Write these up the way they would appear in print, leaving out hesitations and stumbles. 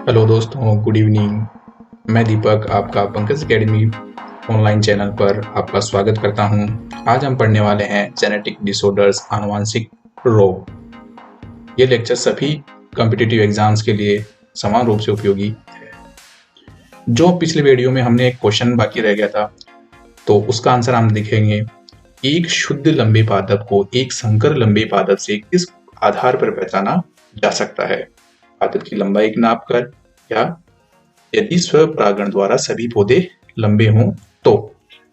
Hello दोस्तों, good evening. मैं दीपक आपका पंकज एकेडमी ऑनलाइन चैनल पर आपका स्वागत करता हूं। आज हम पढ़ने वाले हैं जेनेटिक डिसऑर्डर्स, आनुवंशिक रोग। ये लेक्चर सभी कॉम्पिटिटिव एग्जाम्स के लिए समान रूप से उपयोगी है। जो पिछले वीडियो में हमने एक क्वेश्चन बाकी रह गया था, तो उसका आंसर हम देखेंगे। एक शुद्ध लंबे पादप को एक संकर लंबे पादप से किस आधार पर पहचाना जा सकता है? पादप की लंबाई नाप कर, या यदि स्वपरागण द्वारा सभी पौधे लंबे हों तो।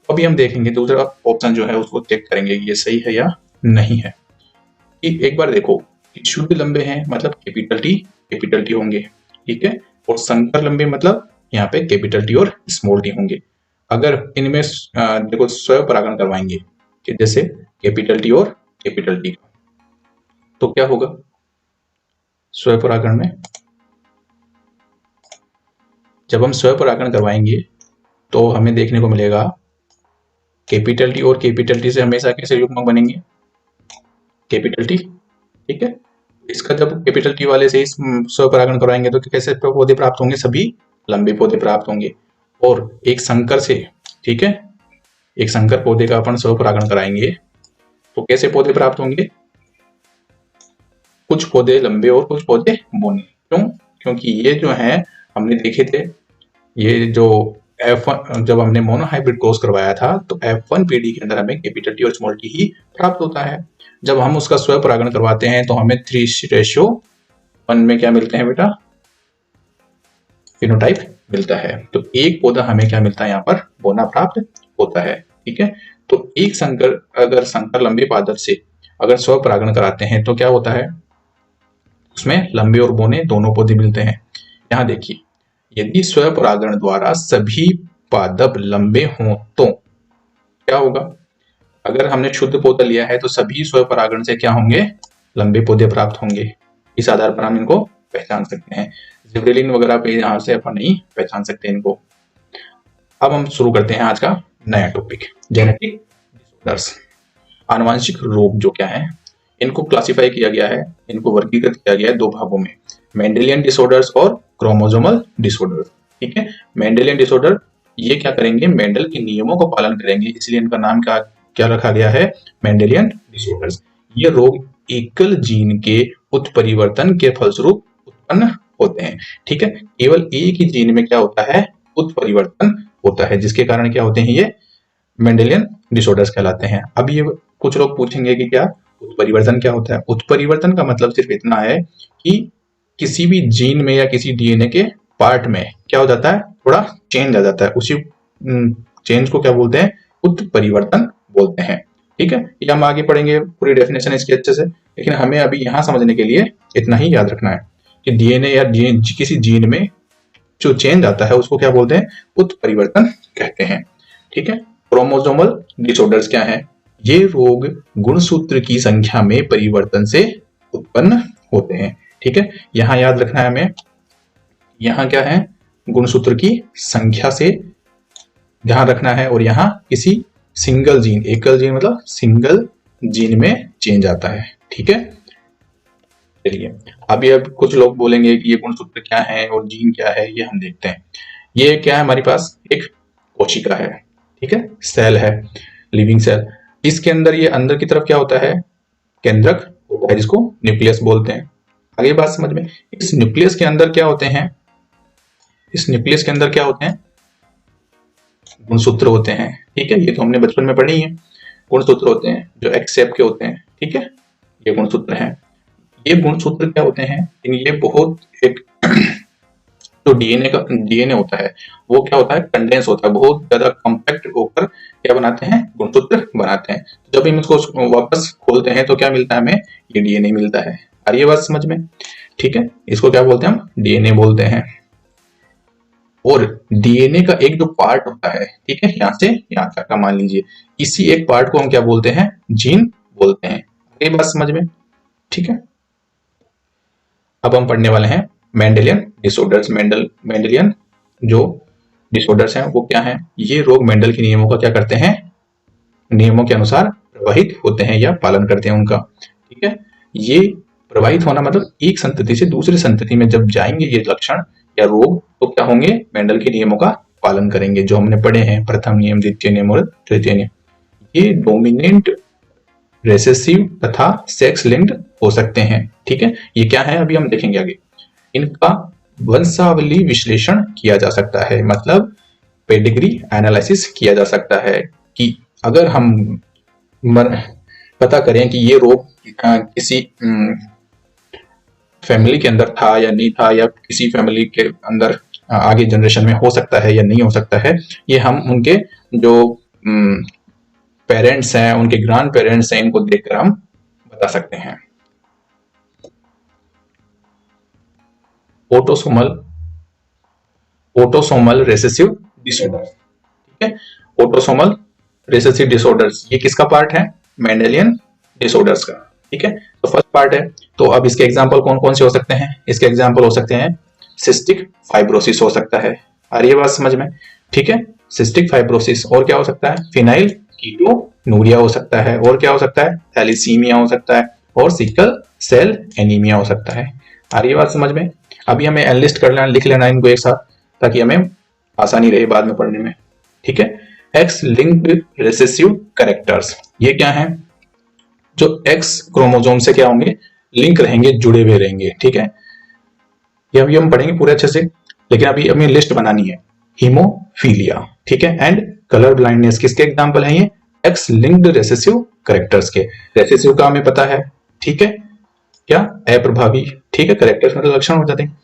अभी हम देखेंगे दूसरा ऑप्शन जो है उसको चेक करेंगे ये सही है या नहीं है। कि एक बार देखो कि शुद्ध लंबे हैं मतलब कैपिटल टी होंगे, ठीक है, और संकर लंबे मतलब यहाँ पे कैपिटल टी और स्मॉल टी होंगे। अगर इनमें देखो स्वपरागण करवाएंगे कि जैसे कैपिटल टी और कैपिटल टी का, तो क्या होगा स्वपरागण में? जब हम स्वपरागण करवाएंगे तो हमें देखने को मिलेगा कैपिटल टी और कैपिटल टी से हमेशा कैसे युग्मक बनेंगे? कैपिटल टी, ठीक है। इसका जब कैपिटल टी वाले से ही स्वपरागण करवाएंगे तो कैसे पौधे प्राप्त होंगे? सभी लंबे पौधे प्राप्त होंगे। और एक संकर से, ठीक है, एक संकर पौधे का अपन स्वपरागण कराएंगे तो कैसे पौधे प्राप्त होंगे? कुछ पौधे लंबे और कुछ पौधे बौने। क्यों? क्योंकि ये जो है हमने देखे थे, ये जो F1 जब हमने मोनोहाइब्रिड क्रॉस करवाया था तो F1 पीढ़ी के अंदर हमें कैपिटल टी और स्मॉल टी ही प्राप्त होता है। जब हम उसका स्वपरागण करवाते हैं तो हमें 3:1 में क्या मिलते हैं बेटा? फिनोटाइप मिलता है। तो एक पौधा हमें क्या मिलता है यहाँ पर? बौना प्राप्त होता है, ठीक है। तो एक संकर, अगर संकर लंबे पादप से अगर स्वपरागण कराते हैं तो क्या होता है? उसमें लंबे और बौने दोनों पौधे मिलते हैं। यहाँ देखिए, यदि स्वपरागण द्वारा सभी पादप लंबे हों तो क्या होगा? अगर हमने शुद्ध पौधा लिया है तो सभी स्वपरागण से क्या होंगे? लंबे पौधे प्राप्त होंगे। इस आधार पर हम इनको पहचान सकते हैं। जिब्रेलिन वगैरह पे यहां से अपन नहीं पहचान सकते इनको। अब हम शुरू करते हैं आज का नया टॉपिक, जेनेटिक डिसऑर्डर्स, आनुवंशिक रोग जो क्या है। इनको क्लासिफाई किया गया है, इनको वर्गीकृत किया गया है दो भागों में, मेंडेलियन डिसऑर्डर्स और क्रोमोसोमल डिसऑर्डर, ठीक है। मेंडेलियन डिसऑर्डर ये क्या करेंगे? मेंडल के नियमों का पालन करेंगे, इसलिए इनका नाम क्या रखा गया है? Mendelian disorders. ये रोग एकल जीन के उत्परिवर्तन के फलस्वरूप उत्पन्न होते हैं, ठीक है। केवल एक ही जीन में क्या होता है? उत्परिवर्तन होता है, जिसके कारण क्या होते हैं? ये मेंडेलियन डिसऑर्डर्स कहलाते हैं। अब ये कुछ लोग पूछेंगे कि क्या उत्परिवर्तन क्या होता है? उत्परिवर्तन का मतलब सिर्फ इतना है कि किसी भी जीन में या किसी डीएनए के पार्ट में क्या हो जाता है? थोड़ा चेंज आ जाता है, उसी चेंज को क्या बोलते हैं? उत्परिवर्तन बोलते हैं, ठीक है। ये हम आगे पढ़ेंगे पूरी डेफिनेशन इसकी अच्छे से, लेकिन हमें अभी यहाँ समझने के लिए इतना ही याद रखना है कि डीएनए या किसी जीन में जो चेंज आता है उसको क्या बोलते हैं? उत्परिवर्तन कहते हैं, ठीक है। क्रोमोसोमल डिसऑर्डर्स क्या है? ये रोग गुणसूत्र की संख्या में परिवर्तन से उत्पन्न होते हैं, ठीक है। यहां याद रखना है हमें, यहां क्या है? गुणसूत्र की संख्या से ध्यान रखना है, और यहां किसी सिंगल जीन, एकल जीन मतलब सिंगल जीन में चेंज आता है, ठीक है। चलिए अभी अब कुछ लोग बोलेंगे कि ये गुणसूत्र क्या है और जीन क्या है, ये हम देखते हैं। ये क्या है? हमारे पास एक कोशिका है, ठीक है, सेल है, लिविंग सेल। इसके अंदर ये अंदर की तरफ क्या होता है? केंद्रक होता है, जिसको न्यूक्लियस बोलते हैं। आगे बात समझ में। इस न्यूक्लियस के अंदर क्या होते हैं? इस न्यूक्लियस के अंदर क्या होते हैं? गुणसूत्र होते हैं, ठीक है। ये तो हमने बचपन में पढ़ी है। गुणसूत्र होते हैं जो एक्स शेप के होते हैं, ठीक है, ये गुणसूत्र हैं। ये गुणसूत्र क्या होते हैं? ये बहुत एक जो डीएनए होता है वो क्या होता है? कंडेंस होता है, बहुत ज्यादा कॉम्पैक्ट होकर क्या बनाते हैं? गुणसूत्र बनाते हैं। जब हम इसको वापस खोलते हैं तो क्या मिलता है हमें? ये डीएनए मिलता है। आ रही है बात समझ में? ठीक है, इसको क्या बोलते हैं? हम डीएनए बोलते हैं। और डीएनए का एक जो पार्ट होता है, ठीक है, यहाँ से यहाँ तक का मान लीजिए, इसी एक पार्ट को हम क्या बोलते हैं? जीन बोलते हैं। ये बात समझ में? ठीक है। अब हम पढ़ने वाले हैं मेंडेलियन डिसऑर्डर्स। मेंडेलियन जो डिसऑर्डर्स हैं वो क्या हैं? ये रोग मेंडल के नियमों का क्या करते हैं? नियमों के अनुसार प्रवाहित होते हैं या पालन करते हैं उनका, ठीक है। ये प्रवाहित होना मतलब एक संतति से दूसरी संतति में जब जाएंगे ये लक्षण, या रोग तो क्या होंगे, मेंडल के नियमों का पालन करेंगे जो हमने पढ़े हैं, प्रथम नियम, द्वितीय नियम और तृतीय नियम। ये डोमिनेंट, रेसेसिव तथा सेक्स लिंक्ड हो सकते हैं। ठीक है, ये क्या है अभी हम देखेंगे आगे। इनका वंशावली विश्लेषण किया जा सकता है, मतलब पेडिग्री एनालिसिस किया जा सकता है कि अगर हम पता करें कि ये रोग किसी फैमिली के अंदर था या नहीं था, या किसी फैमिली के अंदर आगे जनरेशन में हो सकता है या नहीं हो सकता है, ये हम उनके जो पेरेंट्स हैं, उनके ग्रैंड पेरेंट्स हैं, इनको देखकर हम बता सकते हैं। Autosomal recessive disorders. ठीक है, ऑटोसोमल रेसेसिव डिसऑर्डर्स ये किसका पार्ट है, मेंडेलियन डिसऑर्डर्स का। ठीक है, तो फर्स्ट पार्ट है। तो अब इसके एग्जांपल कौन कौन से हो सकते हैं, इसके एग्जांपल हो सकते हैं सिस्टिक फाइब्रोसिस हो सकता है, आ रही है बात समझ में। ठीक है, सिस्टिक फाइब्रोसिस, और क्या हो सकता है, फिनाइल कीटोनूरिया हो सकता है, और क्या हो सकता है, थैलीसीमिया हो सकता है, और सिकल सेल एनीमिया हो सकता है। आ रही है बात समझ में। अभी हमें एनलिस्ट कर लेना, लिख लेना इनको एक साथ, ताकि हमें आसानी रहे बाद में पढ़ने में। ठीक है, एक्स लिंक्ड रेसेसिव कैरेक्टर्स, ये क्या है, जो एक्स क्रोमोसोम से क्या होंगे, लिंक रहेंगे, जुड़े हुए रहेंगे। ठीक है, ये अभी हम पढ़ेंगे पूरे अच्छे से, लेकिन अभी हमें लिस्ट बनानी है। हीमोफीलिया, ठीक है, एंड कलर ब्लाइंडनेस किसके एग्जांपल हैं, ये एक्स लिंक्ड रेसेसिव कैरेक्टर्स के। रेसेसिव का हमें पता है, ठीक है, क्या अप्रभावी। ठीक है, कैरेक्टर्स मतलब लक्षण हो जाते हैं।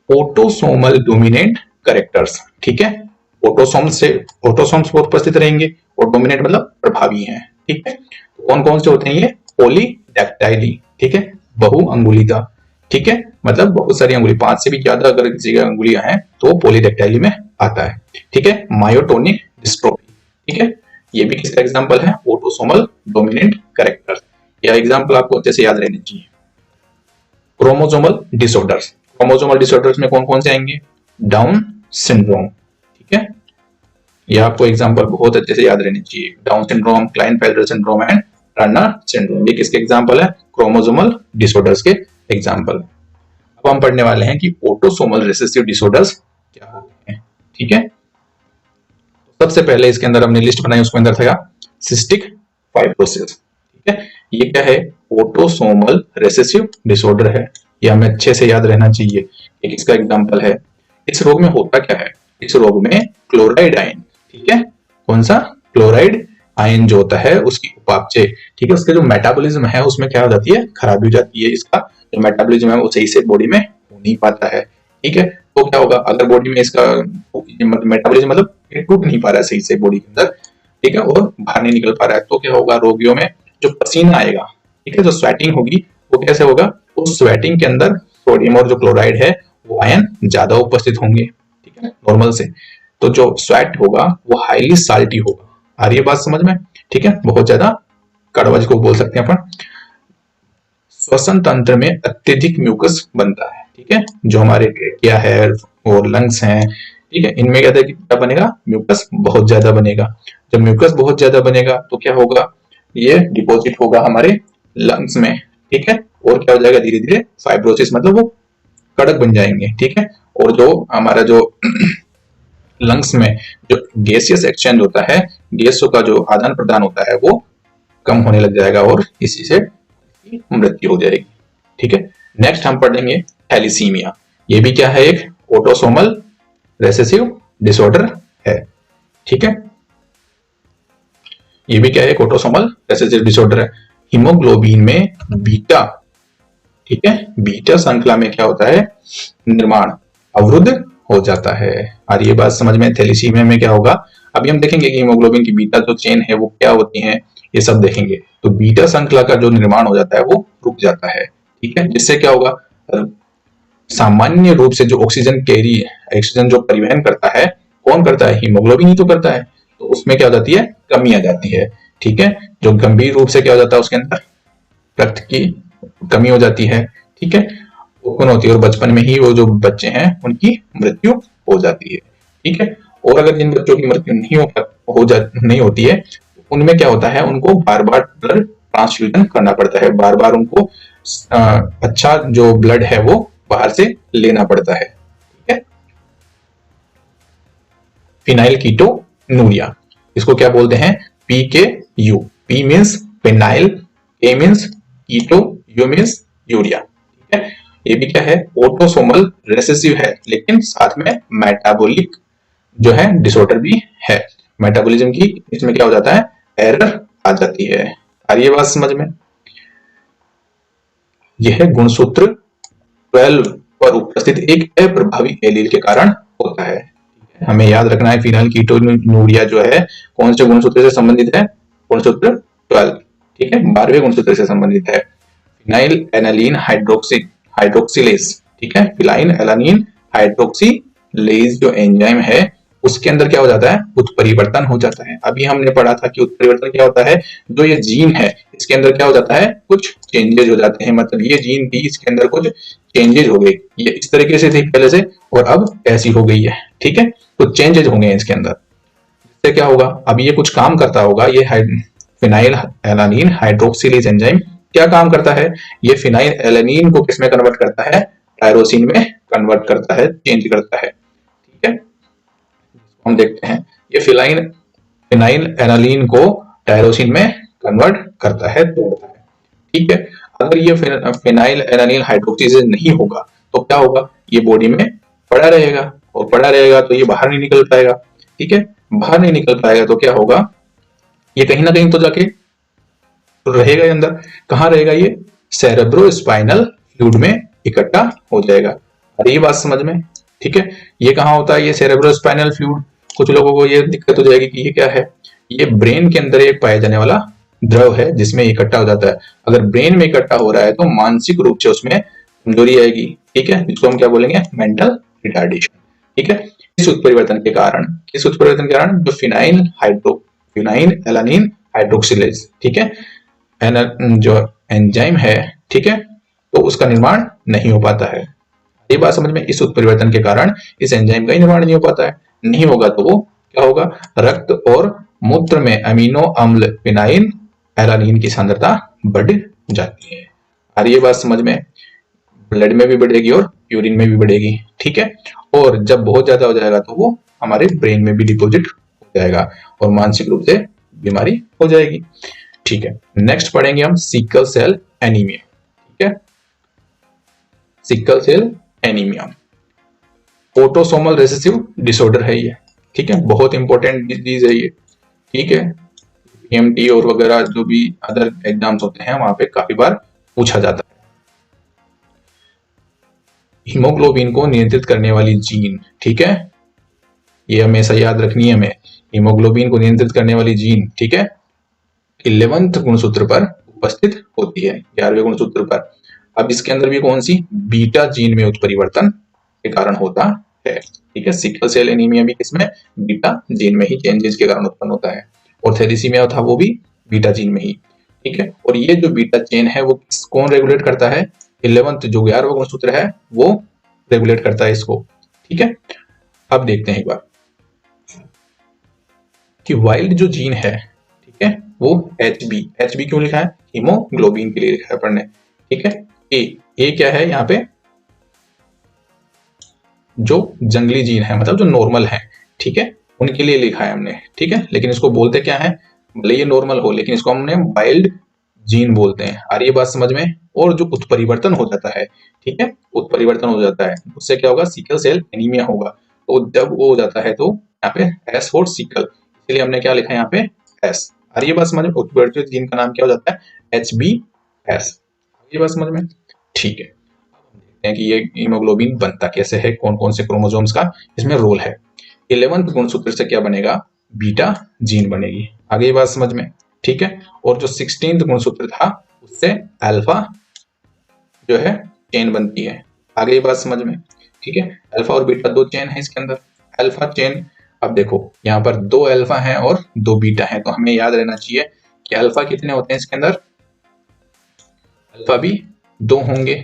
ऑटोसोमल डोमिनेंट कैरेक्टर्स, ठीक है, ऑटोसोम्स पर उपस्थित रहेंगे, और डोमिनेंट मतलब प्रभावी हैं। ठीक है, कौन कौन से होते हैं ये, पॉलीडैक्टाइली, ठीक है, बहुअंगुलिता। ठीक है, मतलब बहुत सारी अंगुली, 5 से भी ज्यादा अगर किसी की अंगुलियां हैं तो पॉलीडैक्टाइली में आता है। ठीक है, मायोटोनिक डिस्ट्रोफी, ठीक है, ये भी किसका एग्जांपल है, ऑटोसोमल डोमिनेंट कैरेक्टर। यह एग्जांपल आपको अच्छे से याद रहने चाहिए। क्रोमोसोमल डिसऑर्डर्स, क्रोमोसोमल डिसऑर्डर्स में कौन कौन से आएंगे, डाउन सिंड्रोम। ठीक है, यह आपको एग्जांपल बहुत अच्छे से याद रहने चाहिए। Down syndrome, Klinefelter syndrome and Turner syndrome, ये किसके एग्जांपल है, क्रोमोसोमल डिसऑर्डर्स के एग्जांपल। अब हम पढ़ने वाले हैं कि ऑटोसोमल रिसेसिव डिसऑर्डर्स क्या होते हैं। ठीक है, सबसे पहले इसके अंदर हमने लिस्ट बनाई, उसके अंदर था सिस्टिक फाइब्रोसिस। ठीक है, ये क्या है, ऑटोसोमल रिसेसिव डिसऑर्डर है, ये हमें अच्छे से याद रहना चाहिए। एक इसका एग्जांपल है। इस रोग में होता क्या है, इस रोग में क्लोराइड आयन, ठीक है, कौन सा, क्लोराइड आयन जो होता है उसकी उपापचय, ठीक है, उसका जो मेटाबॉलिज्म है उसमें क्या हो जाती है, खराबी हो जाती है। इसका जो मेटाबॉलिज्म है वो सही से बॉडी में हो नहीं पाता है। ठीक है, तो क्या होगा, अगर बॉडी में इसका मेटाबॉलिज्म मतलब टूट नहीं पा रहा है सही से बॉडी के अंदर, ठीक है, और बाहर नहीं निकल पा रहा है, तो क्या होगा, रोगियों में जो पसीना आएगा, ठीक है, जो स्वेटिंग होगी, वो कैसे होगा, उस स्वेटिंग के अंदर सोडियम और जो क्लोराइड है वो आयन ज्यादा उपस्थित होंगे, ठीक है, नॉर्मल से। तो जो स्वेट होगा वो हाईली साल्टी होगा। आ रही है बात समझ में। ठीक है, बहुत ज्यादा कड़वा जिसको बोल सकते हैं अपन। श्वसन तंत्र में अत्यधिक म्यूकस बनता है, ठीक है, जो हमारे ट्रेकिया है और लंग्स हैं, ठीक है, इनमें क्या बनेगा, म्यूकस बहुत ज्यादा बनेगा। जब म्यूकस बहुत ज्यादा बनेगा तो क्या होगा, ये डिपॉजिट होगा हमारे लंग्स में, ठीक है, और क्या हो जाएगा, धीरे धीरे फाइब्रोसिस, मतलब वो कड़क बन जाएंगे। ठीक है, और जो हमारा जो लंग्स में जो गैसियस एक्सचेंज होता है, गैसों का जो आदान प्रदान होता है वो कम होने लग जाएगा, और इसी से मृत्यु हो जाएगी। ठीक है, नेक्स्ट हम पढ़ेंगे थैलीसीमिया। ये भी क्या है, एक ऑटोसोमल रेसेसिव डिसऑर्डर है। ठीक है, ये भी क्या है, एक ऑटोसोमल रेसेसिव डिसऑर्डर है। हीमोग्लोबिन में बीटा, ठीक है, बीटा श्रृंखला में क्या होता है, निर्माण अवरुद्ध हो जाता है। और ये बात समझ में। थैलीसीमिया में क्या होगा, अभी हम देखेंगे कि हीमोग्लोबिन की बीटा जो चेन है वो क्या होती है, ये सब देखेंगे। तो बीटा श्रृंखला का जो निर्माण हो जाता है वो रुक जाता है। ठीक है, जिससे क्या होगा, सामान्य रूप से जो ऑक्सीजन जो परिवहन करता है, कौन करता है, हीमोग्लोबिन ही तो करता है, तो उसमें क्या हो जाती है, कमी आ जाती है। ठीक है, जो गंभीर रूप से क्या हो जाता है, उसके अंदर रक्त की कमी हो जाती है। ठीक है, उत्पन्न होती है, और बचपन में ही वो जो बच्चे हैं उनकी मृत्यु हो जाती है। ठीक है, और अगर जिन बच्चों की मृत्यु नहीं होती है, उनमें क्या होता है, उनको बार बार ब्लड ट्रांसफ्यूजन करना पड़ता है, बार बार उनको अच्छा जो ब्लड है वो बाहर से लेना पड़ता है। ठीक फिनाइल कीटोनूरिया। इसको क्या बोलते हैं? PKU। P means phenyl, K means keto, U means urea. ठीक है, ये भी क्या है? ऑटोसोमल रिसेसिव है, लेकिन साथ में मेटाबॉलिक जो है डिसऑर्डर भी है। मेटाबॉलिज्म की इसमें क्या हो जाता है? एरर आ जाती है। आ रही है बात समझ में? यह गुणसूत्र 12 पर उपस्थित एक अप्रभावी एलील के कारण होता है। हमें याद रखना है फिनाइल कीटोनूरिया जो है कौन से गुणसूत्र से संबंधित है? गुणसूत्र 12। ठीक है, 12वें गुणसूत्र से संबंधित है। Phenyl alanine hydroxylase. ठीक है, फिनाइल एलानीन हाइड्रोक्सिलेज जो एंजाइम है उसके अंदर क्या हो जाता है? उत्परिवर्तन हो जाता है। अभी हमने पढ़ा था कि उत्परिवर्तन क्या होता है? जो ये जीन है इसके अंदर क्या हो जाता है? कुछ चेंजेज हो जाते हैं। मतलब ये जीन थी, इसके अंदर कुछ चेंजेज हो गए। ये इस तरीके से थी पहले से और अब ऐसी हो गई है। ठीक है, तो चेंजेज होंगे इसके अंदर। इससे क्या होगा? अब ये कुछ काम करता होगा। ये फिनाइल एलानीन हाइड्रोक्सिलेज एंजाइम क्या काम करता है? ये फिनाइल एलानीन को किसमें कन्वर्ट करता है? टायरोसिन में कन्वर्ट करता है, चेंज करता है। ठीक है, हम देखते हैं ये फिनाइल एनालीन को टायरोसिन में कन्वर्ट करता है, तोड़ता है। ठीक है, अगर ये फिनाइल एनालीन हाइड्रोक्सिलेज नहीं होगा तो क्या होगा? ये बॉडी में पड़ा रहेगा और पड़ा रहेगा तो ये बाहर नहीं निकल पाएगा। ठीक है, बाहर नहीं निकल पाएगा तो क्या होगा? ये कहीं ना कहीं तो जाके रहेगा अंदर। कहाँ रहेगा ये? सेरेब्रोस्पाइनल फ्लूइड में इकट्ठा हो जाएगा। अरे ये बात समझ में? ठीक है, ये कहाँ होता है? ये सेरेब्रोस्पाइनल फ्लूइड। कुछ लोगों को ये दिक्कत हो जाएगी कि ये क्या है? ये ब्रेन के अंदर एक पाया जाने वाला द्रव है जिसमें इकट्ठा हो जाता है। अगर ब्रेन में इकट्ठा हो रहा है तो मानसिक रूप से उसमें कमजोरी आएगी। ठीक है, जिसको हम क्या बोलेंगे? Mental retardation. ठीक है, इस उत्परिवर्तन के कारण, किस उत्परिवर्तन के कारण? जो फिनाइल एलानीन हाइड्रोक्सिलेज, ठीक है, जो एंजाइम है, ठीक है, तो उसका निर्माण नहीं हो पाता है। ये बात समझ में? इस उत्परिवर्तन के कारण इस एंजाइम का ही निर्माण नहीं हो पाता है। नहीं होगा तो वो क्या होगा? रक्त और मूत्र में अमीनो अम्ल फिनाइल एलानीन की सांद्रता बढ़ जाती है। आ रही है बात समझ में? ब्लड में भी बढ़ेगी और यूरिन में भी बढ़ेगी। ठीक है, और जब बहुत ज्यादा हो जाएगा तो वो हमारे ब्रेन में भी डिपॉजिट हो जाएगा और मानसिक रूप से बीमारी हो जाएगी। ठीक है, नेक्स्ट पढ़ेंगे हम सिकल सेल एनीमिया। ठीक है, sickle cell anaemia autosomal recessive disorder है ये। ठीक है, बहुत इंपॉर्टेंट डिजीज है ये। ठीक है, PMT और वगैरह जो भी अदर एग्जाम्स होते हैं वहां पे काफी बार पूछा जाता है। हीमोग्लोबिन को नियंत्रित करने वाली जीन, ठीक है, ये हमेशा याद रखनी है हमें। हीमोग्लोबिन को नियंत्रित करने वाली जीन, ठीक है, 11वें गुणसूत्र पर उपस्थित होती है, 11वें गुणसूत्र पर। अब इसके अंदर भी कौन सी? बीटा जीन में उत्परिवर्तन के कारण होता है। ठीक है, सिकल सेल एनीमिया भी किसमें? बीटा जीन में ही चेंजेस के कारण उत्पन्न होता है। और थैलेसीमिया था वो भी बीटा जीन में ही। ठीक है, और ये जो बीटा चेन है वो कौन रेगुलेट करता है? 11th जो 11वां गुणसूत्र है वो रेगुलेट करता है इसको। ठीक है, अब देखते हैं एक बार कि वाइल्ड जो जीन है, ठीक है, वो HB क्यों लिखा है? हीमोग्लोबिन के लिए लिखा है पढ़ने। ठीक है, ए क्या है यहाँ पे? जो जंगली जीन है, मतलब जो नॉर्मल है, ठीक है, उनके लिए लिखा है हमने। ठीक है, लेकिन इसको बोलते क्या है? भले ये नॉर्मल हो लेकिन इसको हमने वाइल्ड जीन बोलते हैं। आ रही है बात समझ में? और जो उत्परिवर्तन हो जाता है, ठीक है, उत्परिवर्तन हो जाता है, उससे क्या होगा? सिकल सेल एनीमिया होगा। तो जब वो हो जाता है तो यहाँ पे एस फॉर सिकल, इसलिए हमने क्या लिखा है यहाँ पे? एस। आ रही है बात समझ में? उत्परिवर्तित जीन का नाम क्या हो जाता है? HBS। आ रही है बात समझ में? ठीक है, देखते हैं कि ये हीमोग्लोबिन बनता कैसे है, कौन कौन से क्रोमोसोम्स का इसमें रोल है। 11वें गुणसूत्र से क्या बनेगा? बीटा जीन बनेगी। आगे ये बात समझ में? ठीक है, और जो 16वें गुणसूत्र था उससे अल्फा जो है चेन बनती है। आगे ये बात समझ में? ठीक है, अल्फा और बीटा दो चेन है इसके अंदर। अल्फा चेन, अब देखो यहाँ पर 2 अल्फा हैं और 2 बीटा हैं, तो हमें याद रहना चाहिए कि अल्फा कितने होते हैं इसके अंदर? अल्फा भी 2 होंगे,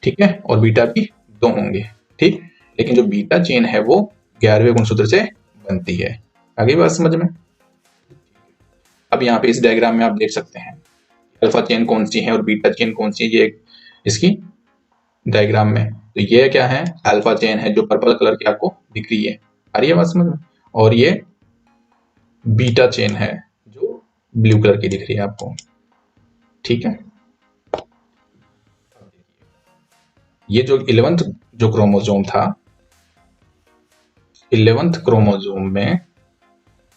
ठीक है, और बीटा भी 2 होंगे। ठीक, लेकिन जो बीटा चेन है वो 11वें गुणसूत्र से बनती है। आगे बात समझ में? अब यहाँ पे इस डायग्राम में आप देख सकते हैं अल्फा चेन कौन सी है और बीटा चेन कौन सी है, ये इसकी डायग्राम में। तो ये क्या है? अल्फा चेन है जो पर्पल कलर की आपको दिख रही है। आ रही है बात समझ में? और ये बीटा चेन है जो ब्लू कलर की दिख रही है आपको, ठीक है। ये जो 11th जो क्रोमोसोम था, 11th क्रोमोसोम में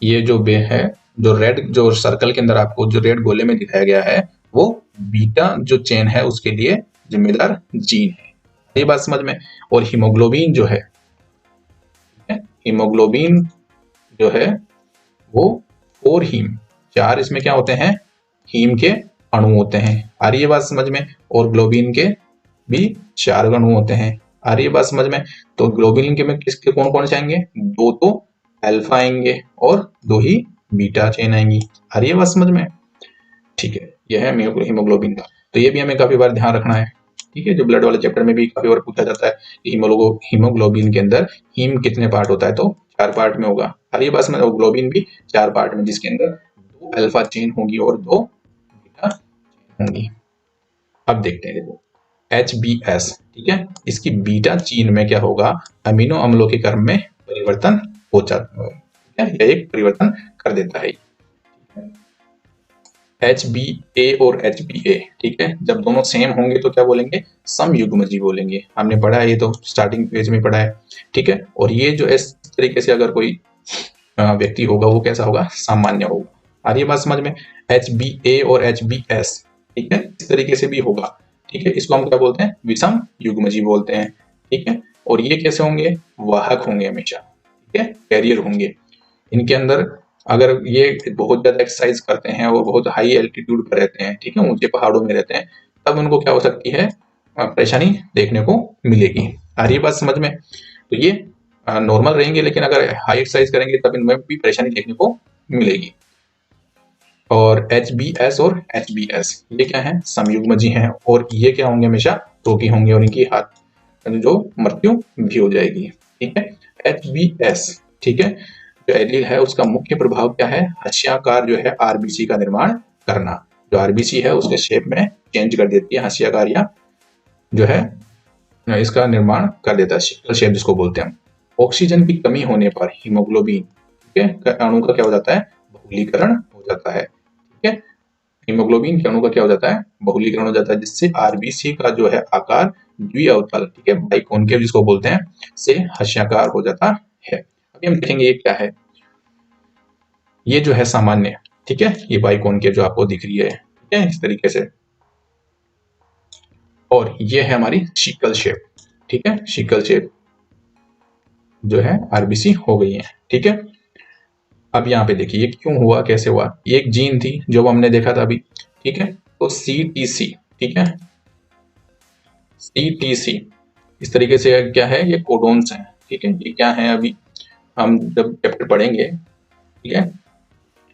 ये जो बे है, जो रेड जो सर्कल के अंदर आपको जो रेड गोले में दिखाया गया है, वो बीटा जो चेन है उसके लिए जिम्मेदार जीन है, ये बात समझ में। और हीमोग्लोबिन जो है, हीमोग्लोबिन जो है वो 4 हीम, 4 इसमें क्या होते हैं, हीम के अणु होते हैं, आ रही है बात समझ में। और ग्लोबिन के भी 4 अणु होते हैं, आ रही है बात समझ में। तो ग्लोबिन के में किसके कौन कौन से आएंगे, 2 तो अल्फा आएंगे और 2 ही बीटा चेन आएंगी, आ रही है बात समझ में, ठीक है। यह है हीमोग्लोबिन का। तो ये भी हमें काफी बार ध्यान रखना है, ठीक है। जो ब्लड वाले चैप्टर में भी काफी बार पूछा जाता है कि हीमोग्लोबिन के अंदर हीम कितने पार्ट होता है, तो 4 पार्ट में होगा, आ रही है बात समझ। ग्लोबिन भी 4 पार्ट में, जिसके अंदर 2 अल्फा चेन होगी और 2 बीटा चेन होंगी। अब देखते हैं, देखो HBS, ठीक है, इसकी बीटा चेन में क्या होगा, अमीनो अम्लों के क्रम में परिवर्तन हो जाता है, ठीक है, यह एक परिवर्तन कर देता है। HBA और HBA, ठीक है, जब दोनों सेम होंगे तो क्या बोलेंगे, समयुग्मजी बोलेंगे, हमने पढ़ा है, ये तो स्टार्टिंग पेज में पढ़ा है, ठीक है। और ये जो इस तरीके से अगर कोई व्यक्ति होगा वो कैसा होगा, सामान्य होगा, आ रही है बात समझ में। HBA और HBS, ठीक है, इस तरीके से भी होगा, ठीक है, इसको हम क्या बोलते हैं, विषम युग्मजी बोलते हैं, ठीक है। और ये कैसे होंगे, वाहक होंगे हमेशा, ठीक है, कैरियर होंगे। इनके अंदर अगर ये बहुत ज्यादा एक्सरसाइज करते हैं और बहुत हाई एल्टीट्यूड पर रहते हैं, ठीक है, ऊंचे पहाड़ों में रहते हैं, तब उनको क्या हो सकती है, परेशानी देखने को मिलेगी, आ रही है बात समझ में। तो ये नॉर्मल रहेंगे, लेकिन अगर हाई एक्सरसाइज करेंगे तब इनमें भी परेशानी देखने को मिलेगी। और HBS और HBS ये क्या है, समयुग्मजी हैं, और ये क्या होंगे, हमेशा रोगी होंगे और इनकी हाथ जो मृत्यु भी हो जाएगी, ठीक है। HBS, ठीक है, जो एलील है उसका मुख्य प्रभाव क्या है, हस्याकार जो है RBC का निर्माण करना, जो RBC है उसके शेप में चेंज कर देती है, हस्याकार या जो है इसका निर्माण कर देता है, सिकल शेप जिसको बोलते हैं। ऑक्सीजन की कमी होने पर हीमोग्लोबिन, ठीक है, अणु का क्या हो जाता है, बहुलीकरण हो जाता है, ठीक है। हीमोग्लोबिन के अणु का क्या हो जाता है, बहुलीकरण हो जाता है, जिससे RBC का जो है आकार द्विअवतल, ठीक है, बाइकॉनकेव जिसको बोलते हैं, से हस्याकार हो जाता है। अभी हम देखेंगे ये क्या है, ये जो है सामान्य, ठीक है, ये बाइकॉनकेव जो आपको दिख रही है, ठीक है, इस तरीके से। और ये है हमारी सिकल शेप, ठीक है, सिकल शेप जो है RBC हो गई है, ठीक है। अब यहाँ पे देखिए ये क्यों हुआ, कैसे हुआ, ये एक जीन थी जो हमने देखा था अभी, ठीक है। तो CTC, ठीक है, CTC इस तरीके से क्या है, ये कोडोन्स हैं, ठीक है, ये क्या है, अभी हम जब चैप्टर पढ़ेंगे, ठीक है,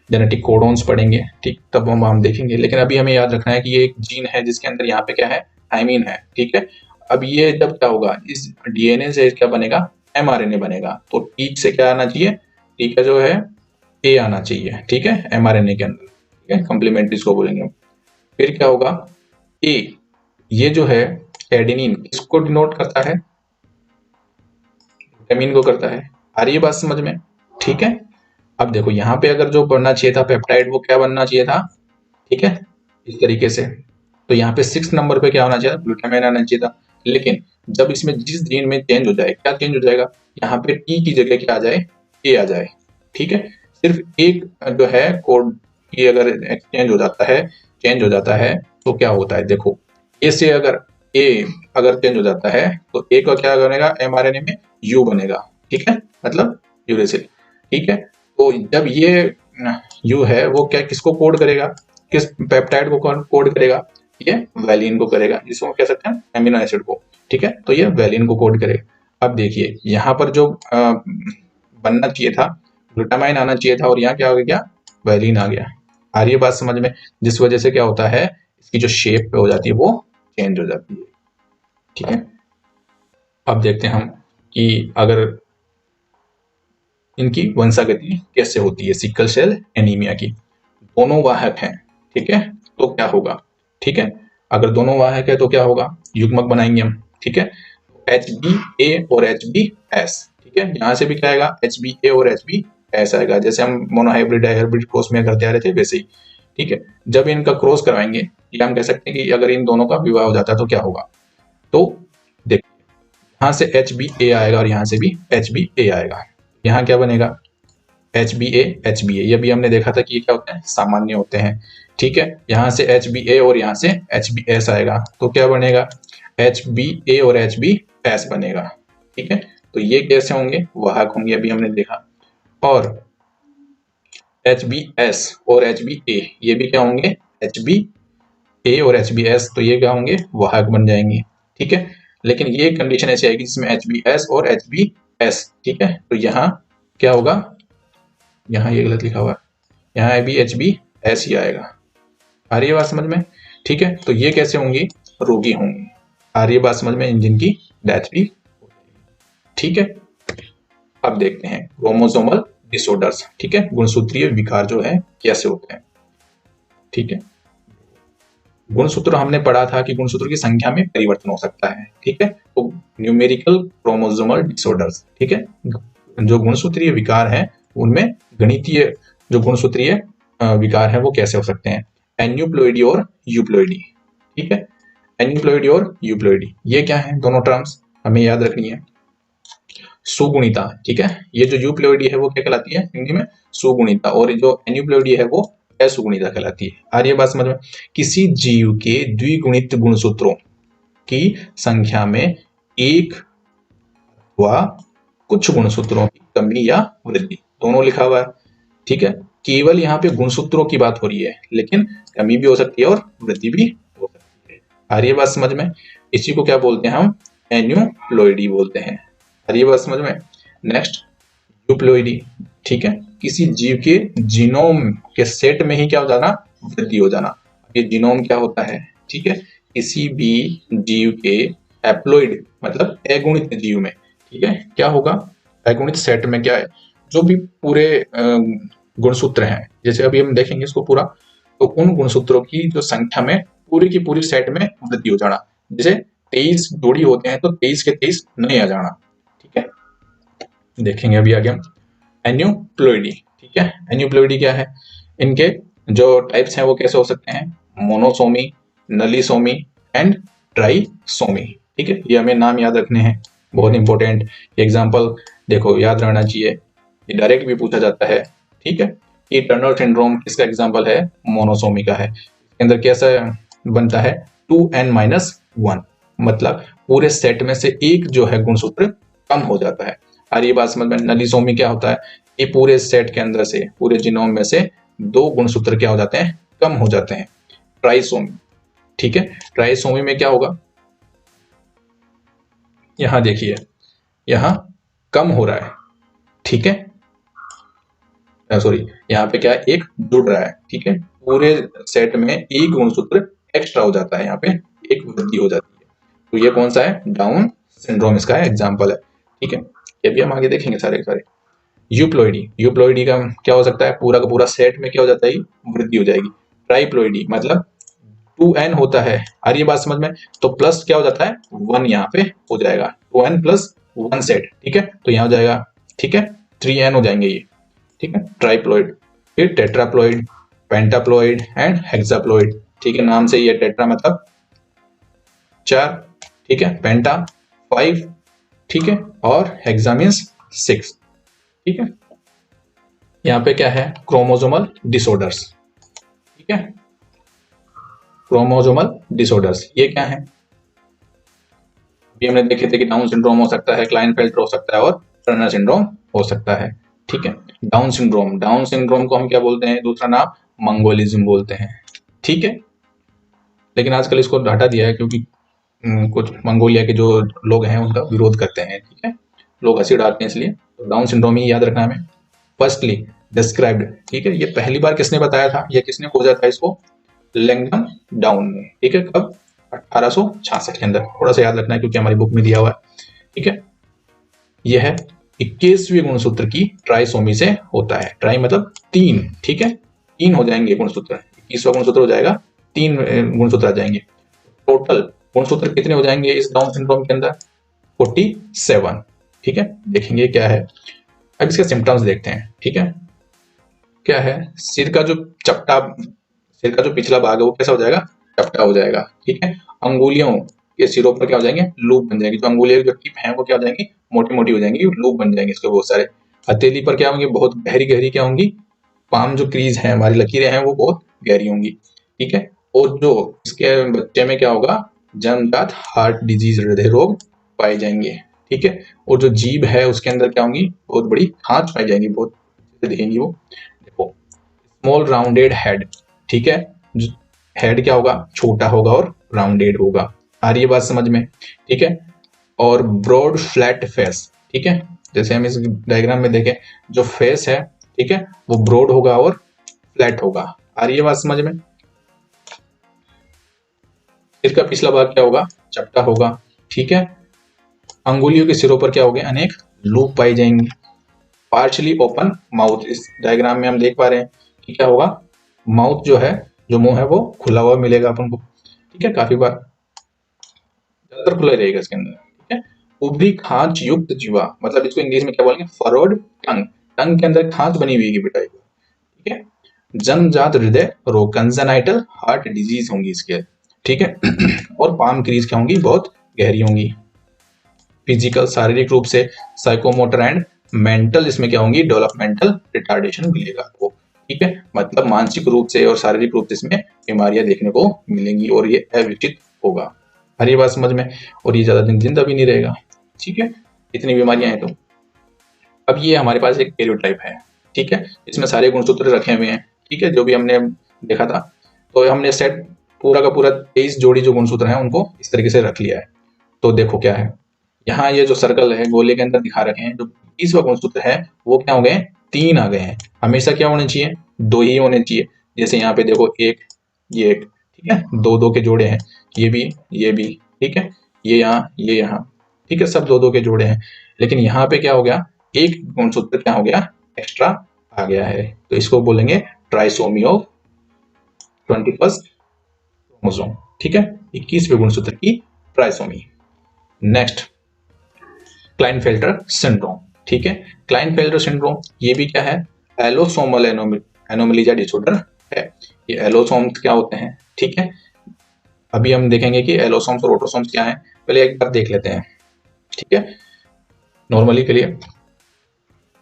जेनेटिक कोडोन्स पढ़ेंगे, ठीक, तब हम देखेंगे। लेकिन अभी हमें याद रखना है कि ये एक जीन है जिसके अंदर यहाँ पे क्या है, थायमिन है, ठीक है। अब ये जब क्या होगा, इस DNA से क्या बनेगा, mRNA बनेगा, तो T से क्या आना चाहिए, T का जो है A आना चाहिए, ठीक है, mRNA के अंदर, ठीक है, कॉम्प्लीमेंट्री इसको बोलेंगे। फिर क्या होगा, A, ये जो है एडेनिन किसको डिनोट करता है, विटामिन को करता है, आ रही है बात समझ में, ठीक है। अब देखो यहाँ पे अगर जो बनना चाहिए था पेप्टाइड, वो क्या बनना चाहिए था, ठीक है, इस तरीके से। तो यहाँ पे 6 नंबर पे क्या होना चाहिए, ग्लूटामाइन आना चाहिए था। लेकिन जब इसमें जिस जीन में चेंज हो जाए, क्या चेंज हो जाएगा, यहाँ पे T की जगह क्या आ जाए, A आ जाए, ठीक है। सिर्फ एक जो है कोड की अगर एक्सचेंज हो जाता है, चेंज हो जाता है, तो क्या होता है, देखो A से अगर A अगर चेंज हो जाता है तो A का क्या बनेगा, mRNA में U बनेगा, ठीक है, मतलब यूरेसिल, ठीक है। तो जब ये U है वो क्या किसको कोड करेगा, किस पेप्टाइड को कोड करेगा, ये वैलिन को करेगा, जिसको कह सकते हैं एमिनो एसिड को, ठीक है। तो ये वैलिन को कोड करेगा। अब देखिए यहाँ पर जो बनना चाहिए था, ग्लूटामाइन आना चाहिए था, और यहाँ क्या हो गया, वैलिन आ गया, आ रही है बात समझ में, जिस वजह से क्या होता है, इसकी जो शेप पे हो जाती है वो चेंज हो जाती है, ठीक है। अब देखते हैं हम कि अगर इनकी वंशागति कैसे होती है, सिकल सेल एनीमिया की, दोनों वाहक हैं, ठीक है, तो क्या होगा, ठीक है, अगर दोनों वाहक है तो क्या होगा, युग्मक बनाएंगे हम, ठीक है, HBA और HBS, ठीक है, यहाँ से भी क्या आएगा, HBA और HBS, एस आएगा। जैसे हम मोनोहाइब्रिड डाइहाइब्रिड क्रॉस में करते आ रहे थे वैसे ही, ठीक है। जब इनका क्रॉस करवाएंगे, या हम कह सकते हैं कि अगर इन दोनों का विवाह हो जाता है तो क्या होगा। तो देखिए यहाँ से एच बी ए आएगा और यहाँ से भी एच बी ए आएगा। यहाँ क्या बनेगा, एच बी ए, ये भी हमने देखा था कि ये क्या होते हैं, सामान्य होते हैं, ठीक है। यहाँ से एच बी ए और यहाँ से एच बी एस आएगा, तो क्या बनेगा, एच बी ए और एच बी एस बनेगा, ठीक है। तो ये कैसे होंगे, वाहक होंगे, अभी हमने देखा। और एच बी एस और एच बी ए, ये भी क्या होंगे, एच बी ए और एच बी एस, तो ये क्या होंगे, वाहक बन जाएंगे, ठीक है। लेकिन ये कंडीशन ऐसी आएगी जिसमें एच बी एस और एच बी एस, ठीक है। तो यहाँ क्या होगा, यहाँ ये गलत लिखा हुआ है, यहाँ भी एच बी एस ही आएगा। आ रही है बात समझ में, ठीक है। तो ये कैसे होंगी, रोगी होंगी। आ रही है बात समझ में, जिनकी डेथ भी, ठीक है। अब देखते हैं क्रोमोसोमल डिसऑर्डर्स, ठीक है, गुणसूत्रीय विकार जो है कैसे होते हैं, ठीक है। गुणसूत्र हमने पढ़ा था कि गुणसूत्र की संख्या में परिवर्तन हो सकता है, ठीक है। तो न्यूमेरिकल क्रोमोसोमल डिसऑर्डर्स, ठीक है, जो गुणसूत्रीय विकार है उनमें गणितीय जो गुणसूत्रीय विकार है वो कैसे हो सकते हैं, एन्यूप्लॉइडी और यूप्लॉइडी, ठीक है। एन्यूप्लॉइडी और यूप्लॉइडी ये क्या है, दोनों टर्म्स हमें याद रखनी है। सुगुणिता, ठीक है, ये जो यूप्लॉइडी है वो क्या कहलाती है हिंदी में, सुगुणिता, और जो एन्यूप्लॉइडी है वो असुगुणिता कहलाती है। आ रही है बात समझ में, किसी जीव के द्विगुणित गुणसूत्रों की संख्या में एक व कुछ गुणसूत्रों की कमी या वृद्धि, दोनों लिखा हुआ है, ठीक है। केवल यहाँ पे गुणसूत्रों की बात हो रही है, लेकिन कमी भी हो सकती है और वृद्धि भी हो सकती है। आ रही है बात समझ में, इसी को क्या बोलते हैं हम, एन्यूप्लॉइडी बोलते हैं। आ रही है बात समझ में। नेक्स्ट यूप्लॉइडी, ठीक है, किसी जीव के जीनोम के सेट में ही क्या हो जाना, वृद्धि हो जाना। ये जीनोम क्या होता है, ठीक है, किसी भी जीव के हैप्लॉइड मतलब अगुणित जीव में, ठीक है, क्या होगा, अगुणित सेट में क्या है, जो भी पूरे गुणसूत्र हैं, जैसे अभी हम देखेंगे इसको पूरा, तो उन गुणसूत्रों की जो संख्या में पूरी की पूरी सेट में वृद्धि हो जाना। जैसे 23 जोड़ी होते हैं तो 23 के 23 नहीं आ जाना, ठीक है। देखेंगे अभी आगे हम एन्यूप्लॉइडी, ठीक है। एन्यूप्लॉइडी क्या है, इनके जो टाइप्स हैं वो कैसे हो सकते हैं, मोनोसोमी, नलीसोमी एंड ट्राइसोमी, ठीक है। ये हमें नाम याद रखने हैं, बहुत इंपॉर्टेंट। एग्जांपल देखो याद रहना चाहिए, ये डायरेक्ट भी पूछा जाता है, ठीक है। ये टर्नर सिंड्रोम किसका एग्जांपल है, मोनोसोमी का है। इसके अंदर कैसा बनता है, 2n-1, मतलब पूरे सेट में से एक जो है गुणसूत्र कम हो जाता है। और ये बात समझ में। नलीसोमी क्या होता है, ये पूरे सेट के अंदर से, पूरे जीनोम में से 2 गुणसूत्र क्या हो जाते हैं, कम हो जाते हैं। ट्राइसोमी, ठीक है, ट्राइसोमी में क्या होगा, यहां देखिए, यहां कम हो रहा है, ठीक है, सॉरी यहाँ पे क्या है, एक जुड़ रहा है, ठीक है, पूरे सेट में एक गुणसूत्र एक्स्ट्रा हो जाता है, यहाँ पे एक वृद्धि हो जाती है। तो ये कौन सा है, डाउन सिंड्रोम इसका एग्जांपल है, ठीक है। ये भी हम आगे देखेंगे सारे सारे। यूप्लॉइडी, यूप्लॉइडी का क्या हो सकता है, पूरा का पूरा सेट में क्या हो जाता है, वृद्धि हो जाएगी। ट्राइप्लॉइडी मतलब 2n होता है, आ रही है बात समझ में, तो प्लस क्या हो जाता है, 1 यहाँ पे हो जाएगा, 2n + 1 सेट, ठीक है, तो यहाँ हो जाएगा, ठीक है, 3n हो जाएंगे ये, ठीक है, ट्राइप्लॉइड। फिर टेट्राप्लॉइड, पेंटाप्लॉइड एंड हेक्साप्लॉइड, ठीक है, नाम से ये टेट्रा मतलब 4, ठीक है, पेंटा 5, ठीक है, और हेक्सा मींस 6, ठीक है। यहाँ पे क्या है, क्रोमोसोमल डिसऑर्डर्स, ठीक है, क्रोमोसोमल डिसऑर्डर्स ये क्या है, अभी हमने देखे थे कि डाउन सिंड्रोम हो सकता है, क्लाइनफेल्टर हो सकता है और टर्नर सिंड्रोम हो सकता है, ठीक है। डाउन सिंड्रोम, डाउन सिंड्रोम को हम क्या बोलते हैं, दूसरा नाम मंगोलिज्म बोलते हैं, ठीक है। लेकिन आजकल इसको हटा दिया है क्योंकि कुछ मंगोलिया के जो लोग हैं उनका विरोध करते हैं, ठीक है, लोग हंसी उड़ाते हैं, इसलिए तो डाउन सिंड्रोम ही याद रखना हमें। फर्स्टली डिस्क्राइब्ड, ठीक है, ये पहली बार किसने बताया था, ये किसने खोजा था इसको, लैंगडन डाउन ने, ठीक है, कब, 1866 के अंदर, थोड़ा सा याद रखना है क्योंकि हमारी बुक में दिया हुआ है, ठीक है। यह है 21वें गुणसूत्र की ट्राइसोमी से होता है, ट्राई मतलब 3, ठीक है, 3 हो जाएंगे गुणसूत्र, 21वां गुणसूत्र हो जाएगा, 3 गुणसूत्र आ जाएंगे। टोटल गुणसूत्र कितने हो जाएंगे इस डाउन सिंड्रोम के अंदर, 47, ठीक है। देखेंगे क्या है, अब इसके सिम्टम्स देखते हैं, ठीक है। क्या है, सिर का जो पिछला भाग है वो कैसा हो जाएगा, चपटा हो जाएगा, ठीक है। अंगुलियों के सिरों पर क्या हो जाएंगे, लूप बन जाएंगे, जो अंगुलियों की जो टिप है वो क्या हो जाएंगी, मोटी मोटी हो जाएंगी, लूप बन जाएंगे इसके बहुत सारे। हथेली पर क्या होंगी, बहुत गहरी गहरी क्या होंगी, पाम जो क्रीज है हमारी लकीरें हैं वो बहुत गहरी होंगी, ठीक है। और जो इसके बच्चे में क्या होगा, जन्मजात हार्ट डिजीज, हृदय रोग पाए जाएंगे, ठीक है। और जो जीभ है उसके अंदर क्या होंगी, बहुत बड़ी खांच पाई जाएंगी, बहुत दिखेंगी वो। देखो, स्मॉल राउंडेड हेड, ठीक है, हेड क्या होगा, छोटा होगा और राउंडेड होगा, आ रही है बात समझ में, ठीक है। और ब्रॉड फ्लैट फेस, ठीक है, जैसे हम इस डायग्राम में देखें, जो फेस है, ठीक है, वो ब्रॉड होगा और फ्लैट होगा, आ रही है बात समझ में। इसका पिछला भाग क्या होगा, चपटा होगा, ठीक है। अंगुलियों के सिरों पर क्या होंगे, अनेक लूप पाई जाएंगी। पार्शली ओपन माउथ, इस डायग्राम में हम देख पा रहे हैं कि क्या होगा, माउथ जो है, जो मुंह है वो खुला हुआ मिलेगा अपन को, ठीक है, काफी बार ज्यादातर खुला ही रहेगा इसके अंदर, ठीक है। उभरी खांच युक्त जीवा, मतलब इसको इंग्लिश में क्या बोलेंगे, फरोड टंग, टंग के अंदर खांच बनी हुई है बेटा, ठीक है। जन्मजात हृदय रोग, कंजेनाइटल हार्ट डिजीज होंगी इसके, ठीक है। और पाम क्रीज क्या होंगी, बहुत गहरी होंगी। फिजिकल, शारीरिक रूप से साइकोमोटर एंड मेंटल, इसमें क्या होंगी, डेवलपमेंटल रिटार्डेशन मिलेगा आपको, ठीक है। मतलब मानसिक रूप से और शारीरिक रूप से इसमें बीमारियां देखने को मिलेंगी और ये अविकसित होगा, हर बात समझ में। और ये ज्यादा दिन जिंदा भी नहीं रहेगा, ठीक है, इतनी बीमारियां हैं तो। अब ये हमारे पास एक कैरियोटाइप है, ठीक है, इसमें सारे गुणसूत्र रखे हुए हैं, ठीक है, जो भी हमने देखा था। तो हमने सेट पूरा का पूरा 23 जोड़ी जो गुणसूत्र हैं उनको इस तरीके से रख लिया है। तो देखो क्या है, यहाँ ये जो सर्कल है गोले के अंदर दिखा रखे हैं, जो 20वां गुणसूत्र है वो क्या हो गए, 3 आ गए हैं। हमेशा क्या होने चाहिए, 2 ही होने चाहिए। जैसे यहाँ पे देखो, ये एक, ठीक है, 2 2 के जोड़े हैं, ये भी, ठीक है, ये यहाँ, ठीक है, सब 2 2 के जोड़े हैं। लेकिन यहाँ पे क्या हो गया, एक गुणसूत्र क्या हो गया, एक्स्ट्रा आ गया है, तो इसको बोलेंगे ट्राइसोमी ऑफ 21st क्रोमोसोम, ठीक है, 21वें गुणसूत्र की ट्राइसोमी। नेक्स्ट, क्लाइनफेल्टर सिंड्रोम, ठीक है। क्लाइनफेल्टर सिंड्रोम ये भी क्या है, एलोसोमल एनोमली या डिसऑर्डर है। ये एलोसोम्स क्या होते हैं, ठीक है, अभी हम देखेंगे कि एलोसोम्स और ऑटोसोम्स क्या है, पहले एक बार देख लेते हैं, ठीक है, नॉर्मली के लिए।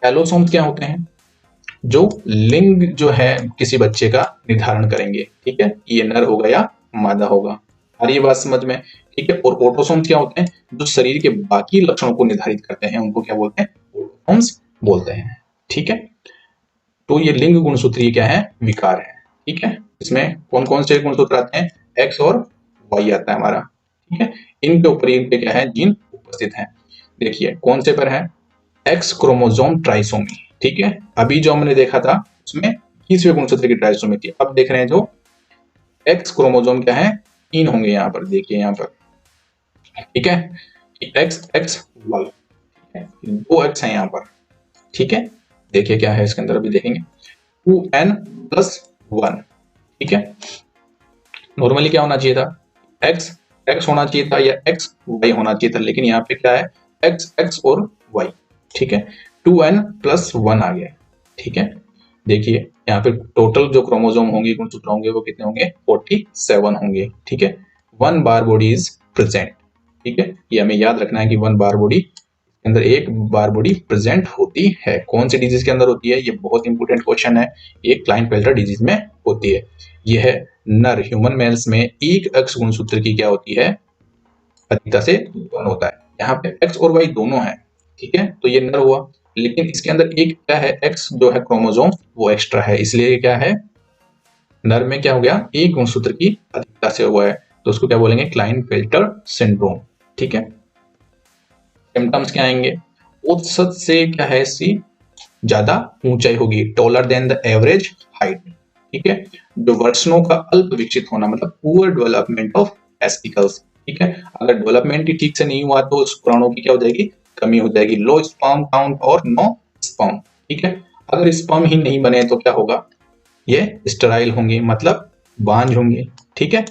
एलोसोम्स क्या होते हैं, जो लिंग जो है किसी बच्चे का निर्धारण करेंगे, ठीक है, ये नर होगा या मादा होगा, आ रही बात समझ में, ठीक है। और ऑटोसोम्स क्या होते हैं, जो शरीर के बाकी लक्षणों को निर्धारित करते हैं, उनको क्या बोलते हैं, ऑटोसोम्स बोलते हैं, ठीक है। तो ये लिंग गुणसूत्रीय क्या है, विकार है, ठीक है। इसमें कौन कौन से गुणसूत्र आते हैं, एक्स और वाई आता है हमारा, ठीक है। इनके ऊपर इनके क्या है, जीन उपस्थित है। देखिए कौन से पर है, एक्स क्रोमोसोम ट्राइसोमी, ठीक है। अभी जो हमने देखा था उसमें 21वें गुणसूत्र की ट्राइसोमी थी, अब देख रहे हैं जो एक्स क्रोमोसोम क्या है, 3 होंगे यहाँ पर, देखिए यहाँ पर, ठीक है, एक्स एक्स वाई, 2 एक्स है यहाँ पर, ठीक है। देखिए क्या है इसके अंदर, अभी देखेंगे 2n+1, ठीक है। नॉर्मली क्या होना चाहिए था, एक्स एक्स होना चाहिए था या एक्स वाई होना चाहिए था, लेकिन यहाँ पे क्या है, एक्स एक्स और वाई, ठीक है, 2n+1 आ गया, ठीक है। देखिए यहाँ पे टोटल जो क्रोमोसोम होंगे, गुणसूत्र होंगे, वो कितने होंगे, 47 होंगे, ठीक है। 1 बार बॉडी इज प्रेजेंट, ठीक है, ये हमें याद रखना है कि 1 बार बॉडी के अंदर एक बार बॉडी प्रेजेंट होती है। कौन सी डिजीज के अंदर होती है, ये बहुत इंपॉर्टेंट क्वेश्चन है। ये क्लाइनफेल्टर डिजीज में होती है। यह है नर, ह्यूमन मेल्स में एक एक्स गुणसूत्र की क्या होती है, अधिकता से उत्पन्न होता है। यहाँ पे एक्स और वाई दोनों है, ठीक है, तो ये नर हुआ, लेकिन इसके अंदर एक क्या है, एक्स जो है क्रोमोसोम वो एक्स्ट्रा है, इसलिए क्या है, नर में क्या हो गया, एक गुणसूत्र की अधिकता से हुआ है, तो उसको क्या बोलेंगे, क्लाइनफेल्टर सिंड्रोम, ठीक है। सिम्टम्स क्या आएंगे, औसत से क्या है, इसकी ज्यादा ऊंचाई होगी, taller than the average height, ठीक है। जो वर्षनों का अल्प विकसित होना, मतलब पुअर डेवलपमेंट ऑफ टेस्टिकल्स, ठीक है, अगर डेवलपमेंट ही ठीक से नहीं हुआ तो शुक्राणुओं की क्या हो जाएगी, कमी हो जाएगी, लो स्पर्म काउंट और नो स्पर्म, ठीक है। अगर स्पर्म ही नहीं बने तो क्या होगा, ये स्टेराइल होंगे, मतलब बांझ होंगे, ठीक है,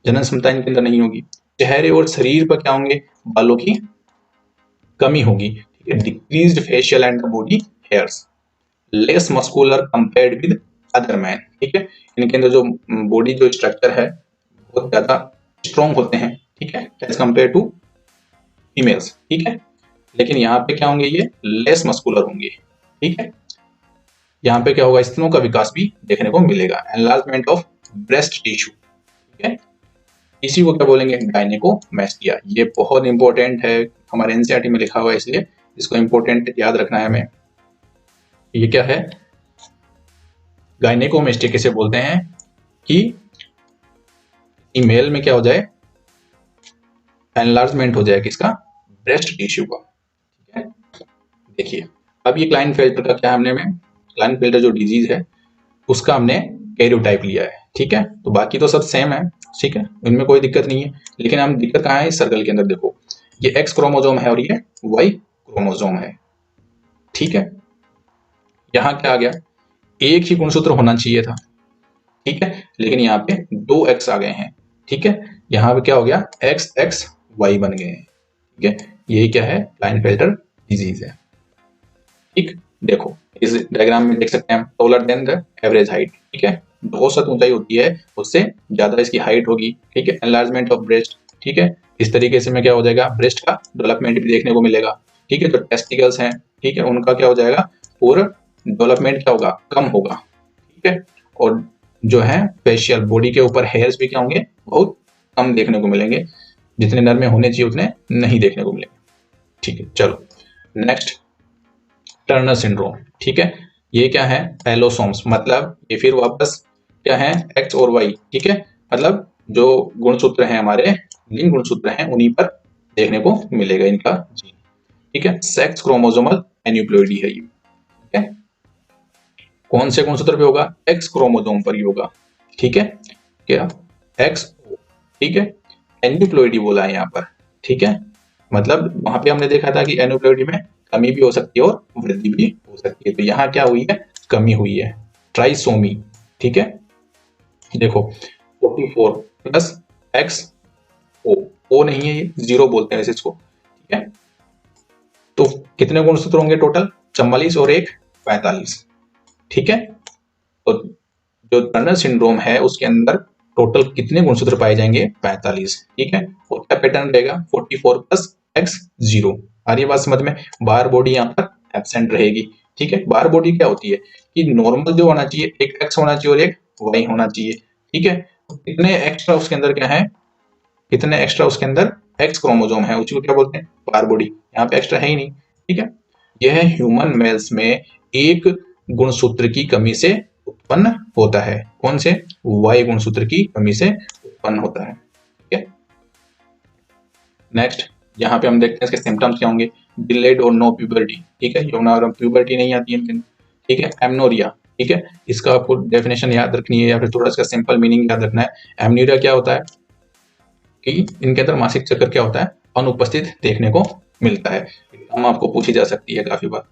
जनन क्षमता इनके अंदर नहीं होगी। चेहरे और शरीर पर क्या होंगे, बालों की कमी होगी, ठीक है, decreased facial and body hairs, less muscular compared with other man, ठीक है। इनके अंदर जो बॉडी जो स्ट्रक्चर है बहुत ज्यादा स्ट्रॉन्ग होते हैं, ठीक है, एज कंपेयर टू फीमेल्स, ठीक है। लेकिन यहाँ पे क्या होंगे, ये लेस मस्कुलर होंगे, ठीक है। यहाँ पे क्या होगा, स्तनों का विकास भी देखने को मिलेगा, एनलार्जमेंट ऑफ ब्रेस्ट टिश्यू, ठीक है। इसी को क्या बोलेंगे, गायनेकोमेस्टिया। ये बहुत इंपॉर्टेंट है, हमारे एनसीईआरटी में लिखा हुआ है, इसलिए इसको इंपॉर्टेंट याद रखना है हमें। ये क्या है, गायनेकोमेस्टिया किसे बोलते हैं कि मेल में क्या हो जाए, एनलार्जमेंट हो जाए किसका, ब्रेस्ट टिश्यू का, ठीक है। देखिए अब ये क्लाइनफेल्टर का क्या हमने में, क्लाइनफेल्टर जो डिजीज है उसका हमने कैरियोटाइप लिया है, ठीक है। तो बाकी तो सब सेम है, ठीक है, इनमें कोई दिक्कत नहीं है। लेकिन हम दिक्कत कहाँ है, इस सर्कल के अंदर देखो, ये एक्स क्रोमोसोम है और ये वाई क्रोमोसोम है, ठीक है। यहाँ क्या आ गया, एक ही गुणसूत्र होना चाहिए था, ठीक है, लेकिन यहाँ पे 2 एक्स आ गए हैं, ठीक है। यहाँ पे क्या हो गया, एक्स एक्स वाई बन गए हैं, ठीक है। यही क्या है, क्लाइनफेल्टर डिजीज है, ठीक। देखो इस डायग्राम में देख सकते हैं, taller than the average height, ठीक है, 2 ऊंचाई होती है उससे ज्यादा इसकी हाइट होगी, ठीक है। एनलार्जमेंट ऑफ ब्रेस्ट, ठीक है, इस तरीके से में क्या हो जाएगा, ब्रेस्ट का डेवलपमेंट भी देखने को मिलेगा, ठीक है। जो टेस्टिकल्स हैं, ठीक है, उनका क्या हो जाएगा, पूरा डेवलपमेंट क्या होगा, कम होगा, ठीक है। और जो है फेशियल बॉडी के ऊपर हेयर्स भी क्या होंगे, बहुत कम देखने को मिलेंगे, जितने नर में होने चाहिए उतने नहीं देखने को मिलेंगे, ठीक है। चलो नेक्स्ट, टर्नर सिंड्रोम, ठीक है। ये क्या है, एलोसोम्स, मतलब ये फिर वापस क्या है, एक्स और वाई, ठीक है, मतलब जो गुणसूत्र हैं हमारे, लिंग गुणसूत्र हैं उन्हीं पर देखने को मिलेगा इनका जीन, ठीक है। सेक्स क्रोमोसोमल एन्यूप्लॉइडी है ये, ठीक है। कौन से गुणसूत्र पे होगा, एक्स क्रोमोसोम पर ही होगा, ठीक है, क्या एक्स, ठीक है। एन्यूप्लॉइडी बोला है यहाँ पर, ठीक है, मतलब वहां पे हमने देखा था कि एन्यूप्लॉइडी में कमी भी हो सकती है और वृद्धि भी हो सकती है, तो यहाँ क्या हुई है, कमी हुई है, ट्राइसोमी, ठीक है। देखो 44 प्लस एक्स ओ नहीं है, ये 0 बोलते हैं इसको, ठीक है। तो कितने गुणसूत्र होंगे टोटल, 44 और 1 45, ठीक है। तो जो टर्नर सिंड्रोम है उसके अंदर टोटल कितने गुणसूत्र पाए जाएंगे, 45, ठीक है। और क्या पैटर्न रहेगा, 44 प्लस एक्स 0, आ रही है बात समझ में। बार बॉडी यहाँ पर एब्सेंट रहेगी, ठीक है। बार बॉडी क्या होती है कि नॉर्मल जो होना चाहिए, एक एक्स होना चाहिए और एक वाई होना चाहिए, ठीक है। कितने एक्स्ट्रा उसके अंदर क्या है, कितने एक्स्ट्रा उसके अंदर एक्स क्रोमोसोम है, उसी को क्या बोलते हैं, बार बॉडी। यहाँ पे एक्स्ट्रा है ही नहीं, ठीक है। यह ह्यूमन मेल्स में एक गुणसूत्र की कमी से उत्पन्न होता है, कौन से, वाई गुणसूत्र की कमी से उत्पन्न होता है, ठीक है। नेक्स्ट यहाँ पे हम देखते हैं इसके सिम्टम्स क्या होंगे, डिलेड और नो प्यूबर्टी, ठीक है, यौनारंभ प्यूबर्टी नहीं आती है, ठीक है। एमनोरिया, ठीक है, इसका आपको डेफिनेशन याद रखनी है या फिर थोड़ा इसका सिंपल मीनिंग याद रखना है। एमनोरिया क्या होता है कि इनके अंदर मासिक चक्र क्या होता है, अनुपस्थित देखने को मिलता है, हम आपको पूछी जा सकती है काफी बार।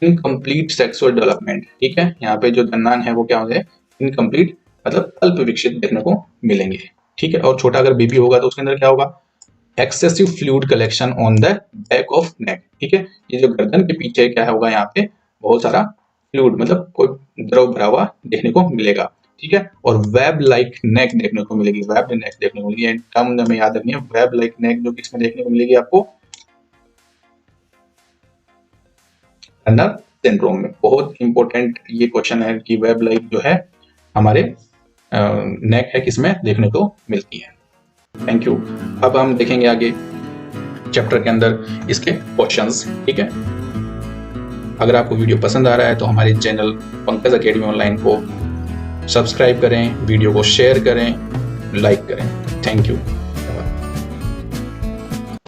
इनकम्प्लीट सेक्सुअल डेवलपमेंट, ठीक है, यहाँ पे जो जन्नांग है वो क्या हो जाए, इनकम्प्लीट मतलब अल्प विकसित देखने को मिलेंगे, ठीक है। और छोटा अगर बेबी होगा तो उसके अंदर क्या होगा, excessive fluid collection on the back of neck, ठीक है। ये जो गर्दन के पीछे क्या होगा, यहाँ पे बहुत सारा फ्लूइड मतलब कोई द्रव भरा हुआ देखने को मिलेगा, ठीक है। और वेब लाइक नेक देखने को मिलेगी, वेब नेक देखने को मिलेगी, टर्म हमें याद रखनी है, वेब लाइक नेक जो किसमें देखने को मिलेगी आपको, टर्नर सिंड्रोम में। बहुत इंपॉर्टेंट ये क्वेश्चन है कि वेब लाइक जो है हमारे नेक है किसमें देखने को मिलती है। Thank you. अब हम देखेंगे आगे चैप्टर के अंदर इसके क्वेश्चंस, ठीक है। अगर आपको वीडियो पसंद आ रहा है तो हमारे चैनल पंकज अकेडमी ऑनलाइन को सब्सक्राइब करें, वीडियो को शेयर करें, लाइक करें। Thank you.